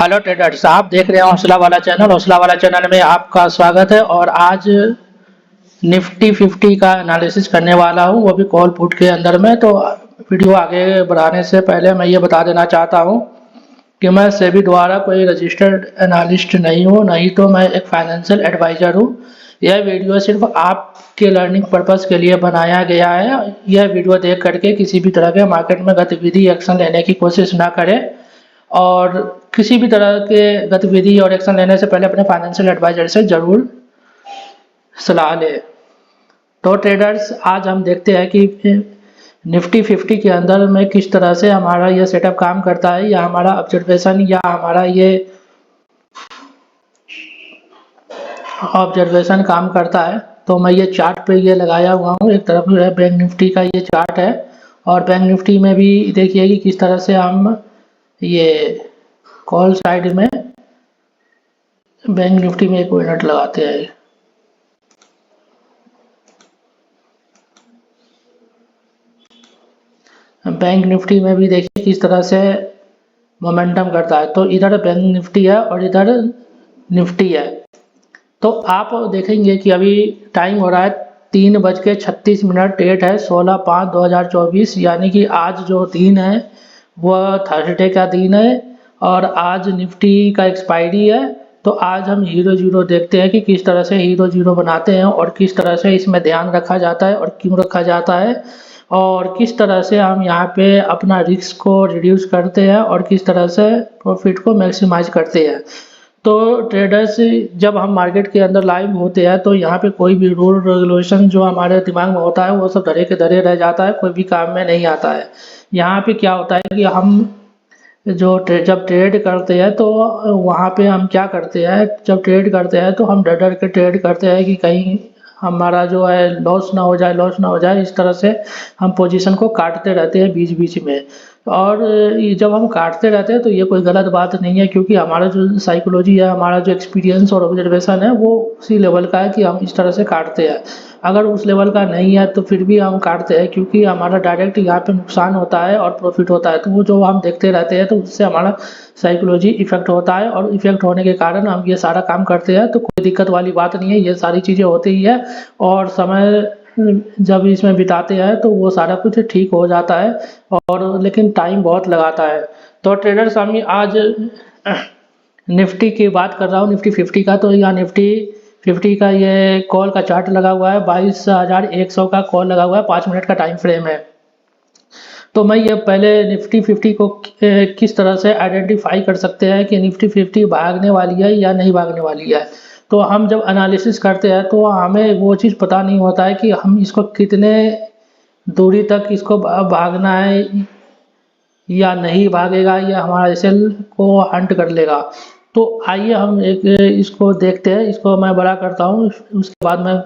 Hello traders, आप देख रहे हैं हौसला वाला चैनल। हौसला वाला चैनल में आपका स्वागत है। और आज निफ्टी 50 का एनालिसिस करने वाला हूं, वो भी कॉल पुट के अंदर में। तो वीडियो आगे बढ़ाने से पहले मैं ये बता देना चाहता हूं कि मैं सेबी द्वारा कोई रजिस्टर्ड एनालिस्ट नहीं हूं, नहीं तो मैं एक फाइनेंशियल एडवाइज़र हूं। यह वीडियो सिर्फ आपके लर्निंग पर्पस के लिए बनाया गया है। यह वीडियो देख करके किसी भी तरह के मार्केट में गतिविधि एक्शन लेने की कोशिश ना करें, और किसी भी तरह के गतिविधि और एक्शन लेने से पहले अपने फाइनेंशियल एडवाइजर से ज़रूर सलाह लें। तो ट्रेडर्स, आज हम देखते हैं कि निफ्टी 50 के अंदर में किस तरह से हमारा ये सेटअप काम करता है, या हमारा ऑब्जर्वेशन या हमारा ये ऑब्जर्वेशन काम करता है। तो मैं ये चार्ट पे ये लगाया हुआ हूँ, एक तरफ है बैंक निफ्टी का ये चार्ट है, और बैंक निफ्टी में भी देखिए कि किस तरह से हम ये कॉल साइड में बैंक निफ्टी में एक मिनट लगाते हैं। बैंक निफ्टी में भी देखिए किस तरह से मोमेंटम करता है। तो इधर बैंक निफ्टी है और इधर निफ्टी है। तो आप देखेंगे कि अभी टाइम हो रहा है 3:36। डेट है 16/5/2024, यानी कि आज जो दिन है वह थर्सडे का दिन है, और आज निफ्टी का एक्सपायरी है। तो आज हम हीरो जीरो देखते हैं कि किस तरह से हीरो जीरो बनाते हैं, और किस तरह से इसमें ध्यान रखा जाता है और क्यों रखा जाता है, और किस तरह से हम यहाँ पे अपना रिस्क को रिड्यूस करते हैं, और किस तरह से प्रॉफिट को मैक्सिमाइज करते हैं। तो ट्रेडर्स, जब हम मार्केट के अंदर लाइव होते हैं तो यहाँ पे कोई भी रूल रेगुलेशन जो हमारे दिमाग में होता है वो सब धरे के धरे रह जाता है, कोई भी काम में नहीं आता है। यहाँ पे क्या होता है कि हम जब ट्रेड करते हैं तो वहाँ पे हम क्या करते हैं, जब ट्रेड करते हैं तो हम डर डर के ट्रेड करते हैं कि कहीं हमारा जो है लॉस ना हो जाए, लॉस ना हो जाए। इस तरह से हम पोजीशन को काटते रहते हैं बीच बीच में। और ये जब हम काटते रहते हैं तो ये कोई गलत बात नहीं है, क्योंकि हमारा जो साइकोलॉजी है, हमारा जो एक्सपीरियंस और ऑब्जर्वेशन है वो उसी लेवल का है कि हम इस तरह से काटते हैं। अगर उस लेवल का नहीं है तो फिर भी हम काटते हैं, क्योंकि हमारा डायरेक्ट यहाँ पे नुकसान होता है और प्रॉफिट होता है। तो वो जो हम देखते रहते हैं तो उससे हमारा साइकोलॉजी इफेक्ट होता है, और इफेक्ट होने के कारण हम ये सारा काम करते हैं। तो कोई दिक्कत वाली बात नहीं है, ये सारी चीज़ें होती ही है। और समय जब इसमें बिताते हैं तो वो सारा कुछ ठीक हो जाता है, और लेकिन टाइम बहुत लगाता है। तो ट्रेडर्स, हम आज निफ्टी की बात कर रहा हूँ, निफ्टी 50 का। तो यहाँ निफ्टी 50 का ये कॉल का चार्ट लगा हुआ है, 22,100 का कॉल लगा हुआ है, 5 मिनट का टाइम फ्रेम है। तो मैं ये पहले निफ्टी 50 को किस तरह से आइडेंटिफाई कर सकते हैं कि निफ्टी 50 भागने वाली है या नहीं भागने वाली है। तो हम जब एनालिसिस करते हैं तो हमें वो चीज़ पता नहीं होता है कि हम इसको कितने दूरी तक इसको भागना है या नहीं भागेगा, या हमारा एसएल को हंट कर लेगा। तो आइए हम एक इसको देखते हैं। इसको मैं बड़ा करता हूँ, उसके बाद मैं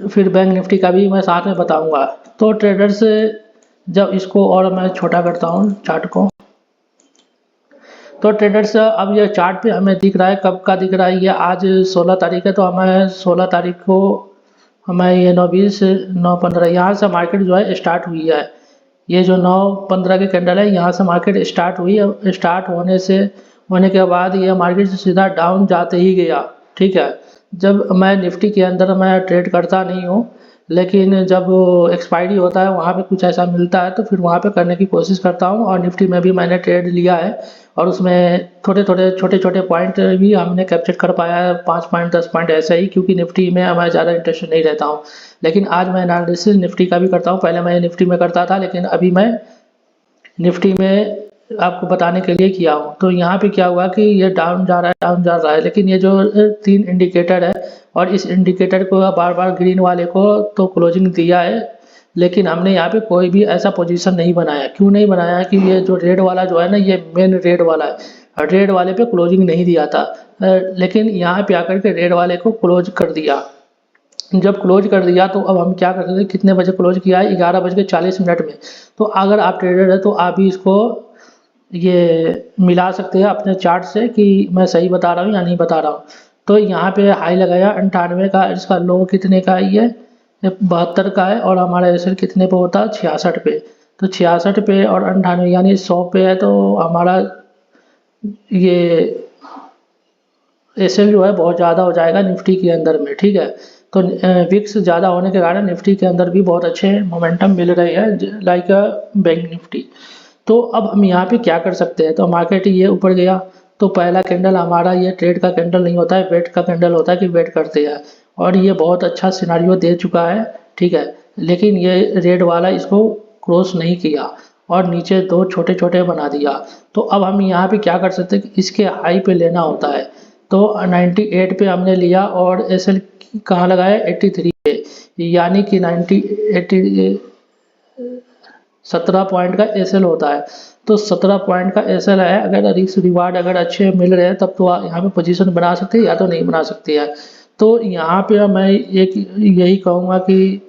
फिर बैंक निफ्टी का भी मैं साथ में बताऊंगा। तो ट्रेडर्स, जब इसको और मैं छोटा करता हूँ चार्ट को, तो ट्रेडर्स अब ये चार्ट पे हमें दिख रहा है, कब का दिख रहा है, ये आज 16 तारीख है। तो हमें 16 तारीख को हमें ये 9:20 9:15 यहाँ से मार्केट जो है स्टार्ट हुई है। ये जो 9:15 के कैंडल है, यहाँ से मार्केट स्टार्ट हुई है। स्टार्ट होने के बाद ये मार्केट सीधा डाउन जाते ही गया। ठीक है। जब मैं निफ्टी के अंदर मैं ट्रेड करता नहीं हूँ, लेकिन जब एक्सपायरी होता है वहाँ पे कुछ ऐसा मिलता है तो फिर वहाँ पे करने की कोशिश करता हूँ। और निफ्टी में भी मैंने ट्रेड लिया है, और उसमें थोड़े थोड़े छोटे छोटे पॉइंट भी हमने कैप्चर कर पाया है, 5 पॉइंट 10 पॉइंट ऐसे ही, क्योंकि निफ्टी में मैं ज़्यादा इंटरेस्टेड नहीं रहता हूँ। लेकिन आज मैं एनालिसिस निफ्टी का भी करता हूँ। पहले मैं निफ्टी में करता था, लेकिन अभी मैं निफ्टी में आपको बताने के लिए किया हूँ। तो यहाँ पे क्या हुआ कि ये डाउन जा रहा है, डाउन जा रहा है, लेकिन ये जो 3 इंडिकेटर है, और इस इंडिकेटर को बार बार ग्रीन वाले को तो क्लोजिंग दिया है, लेकिन हमने यहाँ पे कोई भी ऐसा पोजीशन नहीं बनाया। क्यों नहीं बनाया कि ये जो रेड वाला जो है ना, ये मेन रेड वाला है, और रेड वाले पे क्लोजिंग नहीं दिया था। लेकिन यहाँ पे आकर के रेड वाले को क्लोज कर दिया। जब क्लोज कर दिया तो अब हम क्या कर सकते हैं, कितने बजे क्लोज किया है, 11:40 में। तो अगर आप ट्रेडर है तो आप भी इसको ये मिला सकते हैं अपने चार्ट से कि मैं सही बता रहा हूँ या नहीं बता रहा हूँ। तो यहाँ पे हाई लगाया 98 का, इसका लो कितने का है, ये 72 का है, और हमारा एसएल कितने पे होता है, 66 पे। तो 66 पे और 98 यानी 100 पे है, तो हमारा ये एसएल जो है बहुत ज़्यादा हो जाएगा निफ्टी के अंदर में, ठीक है। तो विक्स ज़्यादा होने के कारण निफ्टी के अंदर भी बहुत अच्छे मोमेंटम मिल रहे हैं लाइक बैंक निफ्टी। तो अब हम यहाँ पे क्या कर सकते हैं, तो मार्केट ये ऊपर गया तो पहला कैंडल हमारा ये ट्रेड का कैंडल नहीं होता है, वेट का कैंडल होता है कि वेट करते हैं, और ये बहुत अच्छा सिनारियो दे चुका है, ठीक है। लेकिन ये रेड वाला इसको क्रॉस नहीं किया और नीचे दो छोटे छोटे बना दिया। तो अब हम यहाँ पे क्या कर सकते हैं कि इसके हाई पे लेना होता है। तो 98 पे हमने लिया और एसएल कहाँ लगाया 83 पे, यानी कि 17 पॉइंट का एसएल होता है। तो 17 पॉइंट का एसएल है, अगर रिस्क रिवार्ड अगर अच्छे मिल रहे हैं तब तो यहाँ पे पोजीशन बना सकते हैं या तो नहीं बना सकते हैं। तो यहाँ पे मैं एक यही कहूँगा कि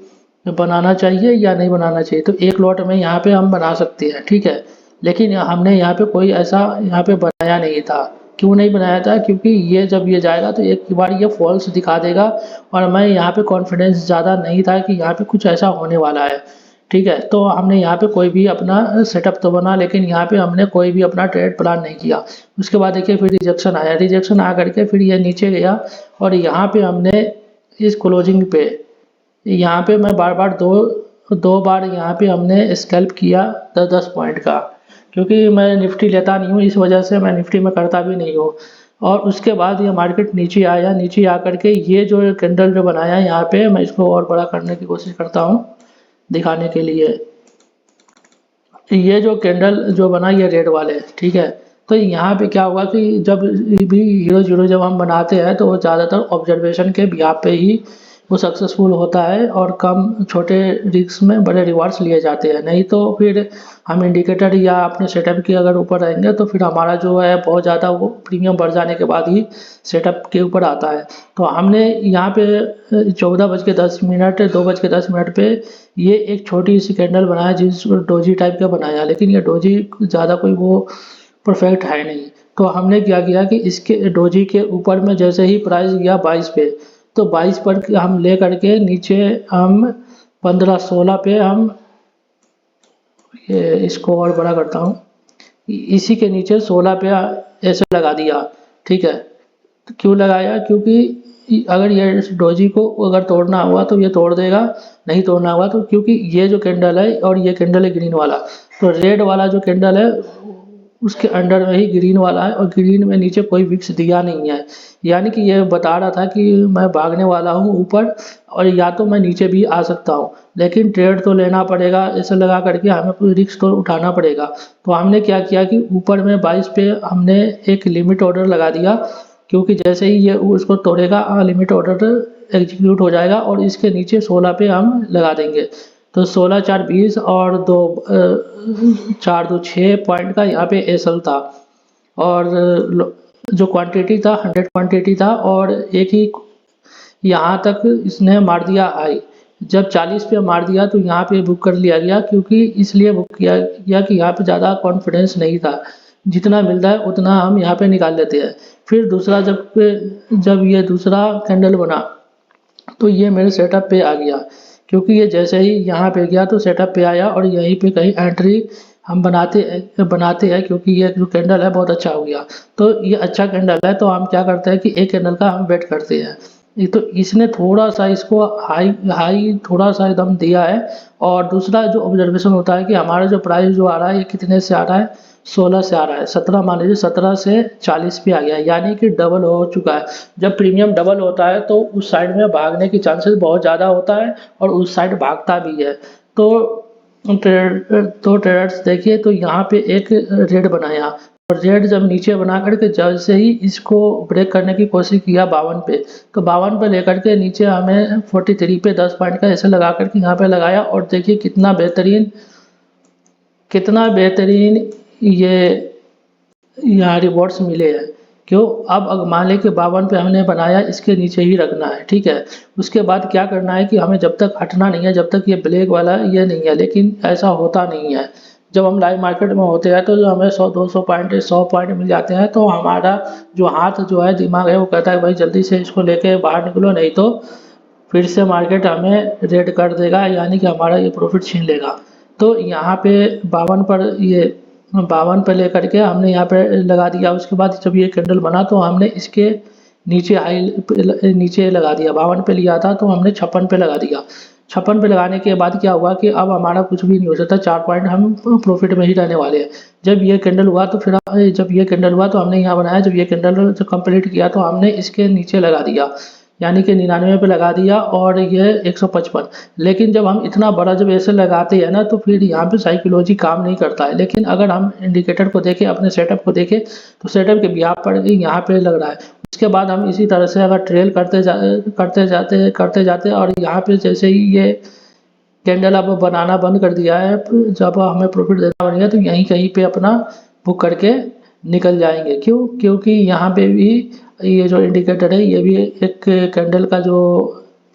बनाना चाहिए या नहीं बनाना चाहिए। तो एक लॉट में यहाँ पे हम बना सकते हैं, ठीक है। लेकिन हमने यहाँ पे कोई ऐसा यहाँ पे बनाया नहीं था। क्यों नहीं बनाया था, क्योंकि ये जब ये जाएगा तो एक बार ये फॉल्स दिखा देगा और मैं यहाँ पे कॉन्फिडेंस ज़्यादा नहीं था कि यहाँ पे कुछ ऐसा होने वाला है, ठीक है। तो हमने यहाँ पे कोई भी अपना सेटअप तो बना, लेकिन यहाँ पे हमने कोई भी अपना ट्रेड प्लान नहीं किया। उसके बाद देखिए फिर रिजेक्शन आया, रिजेक्शन आ करके फिर ये नीचे गया और यहाँ पे हमने इस क्लोजिंग पे यहाँ पे मैं बार बार दो बार यहाँ पे हमने स्कैल्प किया 10-10 पॉइंट का, क्योंकि मैं निफ्टी लेता नहीं हूँ, इस वजह से मैं निफ्टी में करता भी नहीं हूँ। और उसके बाद ये मार्केट नीचे आया, नीचे आकर के ये जो कैंडल जो बनाया यहाँ पे, मैं इसको और बड़ा करने की कोशिश करता हूँ दिखाने के लिए। ये जो कैंडल जो बना ये रेड वाले, ठीक है। तो यहाँ पे क्या हुआ कि जब भी हीरो जीरो जब हम बनाते हैं तो वो ज़्यादातर ऑब्जर्वेशन के बिहाफ पे ही वो सक्सेसफुल होता है और कम छोटे रिस्क में बड़े रिवार्ड्स लिए जाते हैं। नहीं तो फिर हम इंडिकेटर या अपने सेटअप के अगर ऊपर रहेंगे तो फिर हमारा जो है बहुत ज़्यादा वो प्रीमियम बढ़ जाने के बाद ही सेटअप के ऊपर आता है। तो हमने यहाँ पे 14:10 2:10 पे ये एक छोटी सी कैंडल बनाया जिसको डोजी टाइप का बनाया, लेकिन ये डोजी ज़्यादा कोई वो परफेक्ट है नहीं। तो हमने क्या किया कि इसके डोजी के ऊपर में जैसे ही प्राइस गया 22 पे, तो 22 पर हम ले करके नीचे हम 15-16 पे हम ये इसको और बड़ा करता हूँ, इसी के नीचे 16 पे ऐसे लगा दिया, ठीक है। तो क्यों लगाया, क्योंकि अगर ये इस डोजी को अगर तोड़ना हुआ तो ये तोड़ देगा, नहीं तोड़ना हुआ तो, क्योंकि ये जो कैंडल है और ये कैंडल है ग्रीन वाला, तो रेड वाला जो कैंडल है उसके अंडर में ही ग्रीन वाला है और ग्रीन में नीचे कोई विक्स दिया नहीं है। यानी कि ये बता रहा था कि मैं भागने वाला हूँ ऊपर और या तो मैं नीचे भी आ सकता हूँ, लेकिन ट्रेड तो लेना पड़ेगा, ऐसे लगा करके हमें कोई रिस्क तो उठाना पड़ेगा। तो हमने क्या किया कि ऊपर में 22 पे हमने एक लिमिट ऑर्डर लगा दिया, क्योंकि जैसे ही ये उसको तोड़ेगा लिमिट ऑर्डर एग्जीक्यूट हो जाएगा और इसके नीचे 16 पे हम लगा देंगे। तो 16-4-20 और 4-2-6 पॉइंट का यहाँ पे एसएल था और जो क्वांटिटी था 100 क्वांटिटी था और एक ही यहाँ तक इसने मार दिया हाई। जब 40 पे मार दिया तो यहाँ पे बुक कर लिया गया, क्योंकि इसलिए बुक किया गया कि यहाँ पे ज़्यादा कॉन्फिडेंस नहीं था, जितना मिलता है उतना हम यहाँ पे निकाल लेते हैं। फिर दूसरा जब ये दूसरा कैंडल बना तो ये मेरे सेटअप पे आ गया, क्योंकि ये जैसे ही यहाँ पे गया तो सेटअप पे आया और यहीं पे कहीं एंट्री हम बनाते हैं, क्योंकि ये जो कैंडल है बहुत अच्छा हो गया। तो ये अच्छा कैंडल है तो हम क्या करते हैं कि एक कैंडल का हम वेट करते हैं। तो इसने थोड़ा सा इसको हाई हाई थोड़ा सा एकदम दिया है। और दूसरा जो ऑब्जर्वेशन होता है कि हमारा जो प्राइस जो आ रहा है ये कितने से आ रहा है, 16 से आ रहा है, 17 मान लीजिए 17 से 40 पे आ गया, यानी कि डबल हो चुका है। जब प्रीमियम डबल होता है तो उस साइड में भागने की चांसेस बहुत ज़्यादा होता है और उस साइड भागता भी है। तो ट्रेडर्स देखिए, तो यहाँ पे एक रेड बनाया और रेड जब नीचे बना करके जैसे ही इसको ब्रेक करने की कोशिश किया 52 पे, तो 52 पे लेकर के नीचे हमें 43 पे 10 पॉइंट का ऐसे लगा करके यहाँ पे लगाया और देखिए कितना बेहतरीन ये यहाँ रिवॉर्ड्स मिले हैं। क्यों, अब मान लें कि 52 पे हमने बनाया, इसके नीचे ही रखना है, ठीक है। उसके बाद क्या करना है कि हमें जब तक हटना नहीं है, जब तक ये ब्लैक वाला ये नहीं है, लेकिन ऐसा होता नहीं है। जब हम लाइव मार्केट में होते हैं तो हमें 100-200 पॉइंट 100 पॉइंट मिल जाते हैं, तो हमारा जो हाथ जो है दिमाग है वो कहता है भाई जल्दी से इसको लेके बाहर निकलो, नहीं तो फिर से मार्केट हमें रेड कर देगा, यानी कि हमारा ये प्रॉफिट छीन लेगा। तो यहाँ पे 52 पर ये 52 पे लेकर के हमने यहाँ पे लगा दिया। उसके बाद जब ये कैंडल बना तो हमने इसके नीचे लगा दिया। 52 पे लिया था तो हमने 56 पे लगा दिया। 56 पे लगाने के बाद क्या हुआ कि अब हमारा कुछ भी नहीं हो सकता, 4 पॉइंट हम प्रॉफिट में ही रहने वाले हैं। जब ये कैंडल हुआ तो हमने यहाँ बनाया। जब ये कैंडल कंप्लीट किया तो हमने इसके नीचे लगा दिया, यानी कि 99 पे लगा दिया और ये 155। लेकिन जब हम इतना बड़ा जब ऐसे लगाते हैं ना तो फिर यहाँ पे साइकोलॉजी काम नहीं करता है। लेकिन अगर हम इंडिकेटर को देखें, अपने सेटअप को देखें, तो सेटअप के बिहाफ पर यहाँ पे लग रहा है। उसके बाद हम इसी तरह से अगर ट्रेल करते जाते और यहाँ पे जैसे ही ये कैंडल अब बनाना बंद कर दिया है, जब हमें प्रॉफिट देना बन गया तो यहीं कहीं पे अपना बुक करके निकल जाएंगे। क्यों? क्योंकि यहाँ पे भी ये जो इंडिकेटर है ये भी एक कैंडल का जो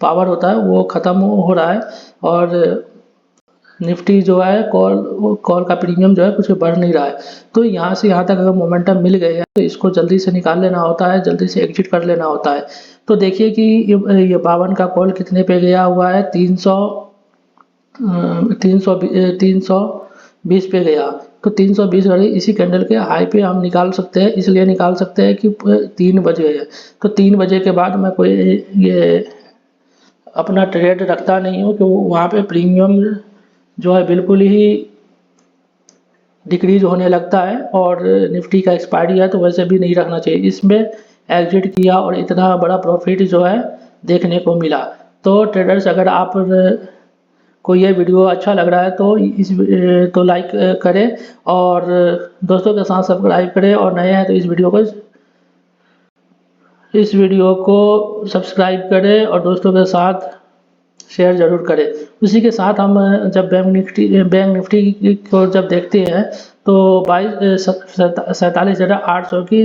पावर होता है वो ख़त्म हो रहा है और निफ्टी जो है कॉल का प्रीमियम जो है कुछ बढ़ नहीं रहा है। तो यहाँ से यहाँ तक अगर मोमेंटम मिल गए हैं तो इसको जल्दी से निकाल लेना होता है, जल्दी से एग्जिट कर लेना होता है। तो देखिए कि ये 52 का कॉल कितने पे गया हुआ है, 320 पे गया। तो 320 वाली इसी कैंडल के हाई पे हम निकाल सकते हैं, इसलिए निकाल सकते हैं कि 3 बजे है। तो 3 बजे के बाद मैं कोई ये अपना ट्रेड रखता नहीं हूँ, क्योंकि वहाँ पे प्रीमियम जो है बिल्कुल ही डिक्रीज होने लगता है और निफ्टी का एक्सपायरी है तो वैसे भी नहीं रखना चाहिए। इसमें एग्जिट किया और इतना बड़ा प्रॉफिट जो है देखने को मिला। तो ट्रेडर्स, अगर आप को ये वीडियो अच्छा लग रहा है तो लाइक करें और दोस्तों के साथ सब्सक्राइब करें, और नए हैं तो इस वीडियो को सब्सक्राइब करें और दोस्तों के साथ शेयर ज़रूर करें। उसी के साथ हम जब बैंक निफ्टी को जब देखते हैं तो 47,800 की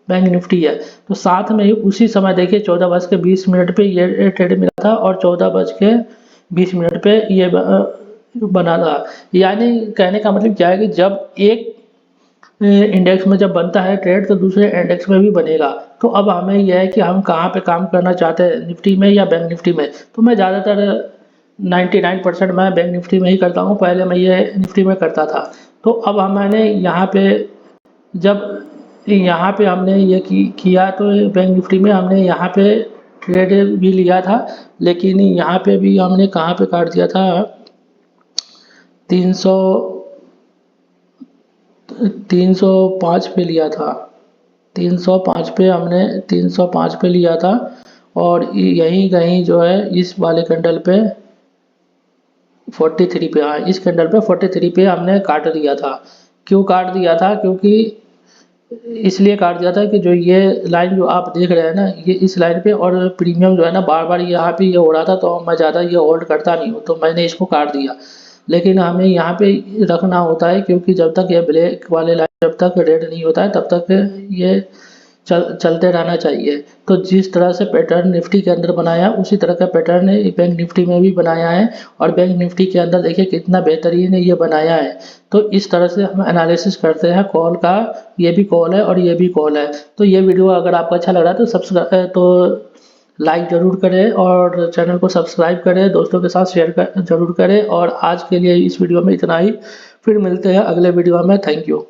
बैंक निफ्टी है। तो साथ में ही उसी समय देखिए 14:20 पे ये ट्रेड मिला था और 14:20 पे ये बना था। यानी कहने का मतलब क्या है कि जब एक इंडेक्स में जब बनता है ट्रेड तो दूसरे इंडेक्स में भी बनेगा। तो अब हमें यह है कि हम कहाँ पे काम करना चाहते हैं, निफ्टी में या बैंक निफ्टी में। तो मैं ज़्यादातर 99% मैं बैंक निफ्टी में ही करता हूँ। पहले मैं ये निफ्टी में करता था। तो अब मैंने यहाँ पे हमने ये किया तो बैंक निफ्टी में हमने यहाँ पे ट्रेड भी लिया था, लेकिन यहाँ पे भी हमने कहाँ पे काट दिया था, 305 पे लिया था। 305 पे हमने 305 पे लिया था और यहीं कहीं जो है इस वाले कैंडल पे 43 पे, हाँ इस कैंडल पे 43 पे हमने काट दिया था। क्यों काट दिया था? क्योंकि इसलिए काट दिया था कि जो ये लाइन जो आप देख रहे हैं ना, ये इस लाइन पे और प्रीमियम जो है ना बार बार यहाँ पे ये हो रहा था, तो मैं ज़्यादा ये होल्ड करता नहीं हूँ, तो मैंने इसको काट दिया। लेकिन हमें यहाँ पे रखना होता है, क्योंकि जब तक ये ब्लैक वाले लाइन जब तक रेड नहीं होता है तब तक ये चलते रहना चाहिए। तो जिस तरह से पैटर्न निफ्टी के अंदर बनाया उसी तरह का पैटर्न बैंक निफ्टी में भी बनाया है, और बैंक निफ्टी के अंदर देखिए कितना बेहतरीन ये बनाया है। तो इस तरह से हम एनालिसिस करते हैं कॉल का। ये भी कॉल है और ये भी कॉल है। तो ये वीडियो अगर आपको अच्छा लग रहा है तो लाइक ज़रूर करें और चैनल को सब्सक्राइब करें, दोस्तों के साथ शेयर ज़रूर करें। और आज के लिए इस वीडियो में इतना ही, फिर मिलते हैं अगले वीडियो में। Thank you.